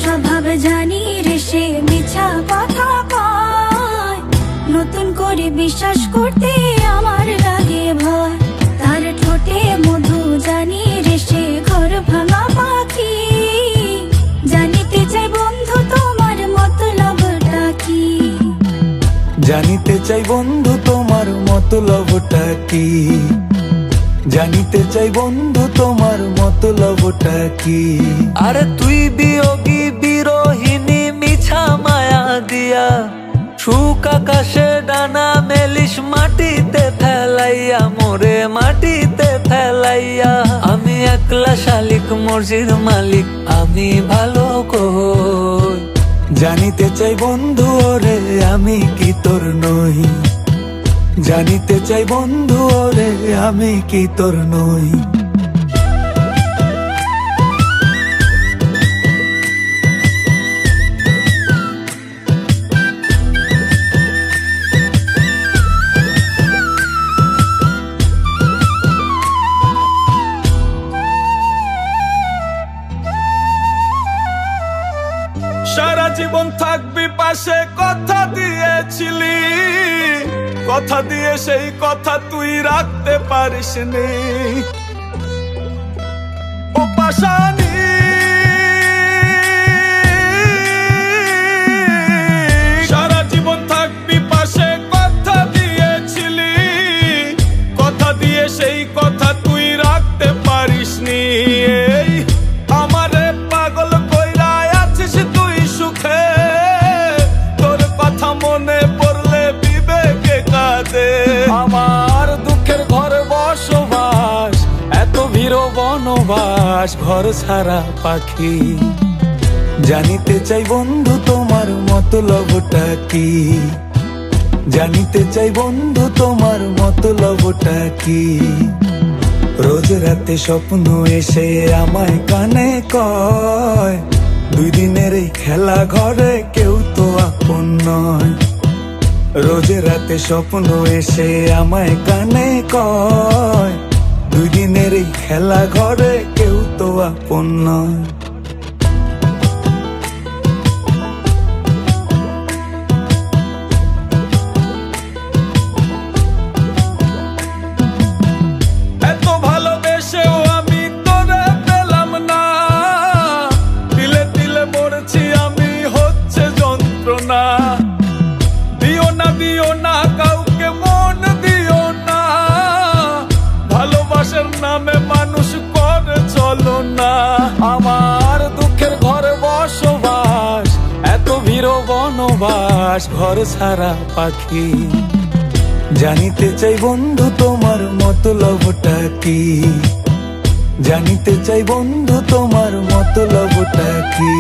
স্বভাবে জানি রে সে মিছা কথা কয়, নতুন করে বিশ্বাস করতে আমার লাগে ভয়। তার ঠোঁটে মধু জানি রে সে ঘর ভাঙা পাখি, জানিতে চাই বন্ধু তোমার মতলবটা কি। জানিতে চাই বন্ধু তোমার মতলবটা কি, জানিতে চাই বন্ধু তোমার মতলবটা কি। আরে তুই বিয়োগী বিরোহিনী মিছা মায়া দিয়া, সুখ আকাশে ডানা মেলিস মাটিতে ফেলাইয়া, মোরে মাটিতে ফেলাইয়া। আমি একলা শালিক মর্জির মালিক, আমি ভালো কই। জানিতে চাই বন্ধু ওরে আমি কি তোর নই, জানিতে চাই বন্ধু ওরে আমি কি তোর নই। সারা জীবন থাকবি পাশে কথা দিয়েছিলি, কথা দিয়ে সেই কথা তুই রাখতে পারিসনি। ও পাশানি সারা জীবন থাকবি পাশে কথা দিয়েছিলি, কথা দিয়ে সেই কথা তুই রাখতে পারিসনি। আমারে পাগল কইরা আছিস তুই সুখে, তোর কথা মনে পড়লে বিবেকে কাঁদে। আমার দুঃখের ঘর বসবাস, এত ভিড় বনবাস, ঘর ছাড়া পাখি। জানিতে চাই বন্ধু তোমার মতলবটা কি, জানিতে চাই বন্ধু তোমার মতলবটা কি। রোজ রাতে স্বপ্ন এসে আমায় কানে কয়, দুই দিনের এই খেলা ঘরে কেউ তো আপন নয়। রোজ রাতে স্বপ্ন এসে আমায় কানে কয়, দুই দিনের এই খেলা ঘরে কেউ তো আপন নয়। এত ভালোবেসেও আমি তোরে পেলাম না, দিলে দিলে মরছি আমি, হচ্ছে যন্ত্রণা। দিও না কাউকে মন দিও না, ভালোবাসার নামে মানুষ করে চলো না। আমার দুঃখের ঘরে বসবাস, এত ভিড় বনবাস, ঘর ছাড়া পাখি। জানিতে চাই বন্ধু তোমার মতলবটা কি, জানিতে চাই বন্ধু তোমার মতলবটা কি।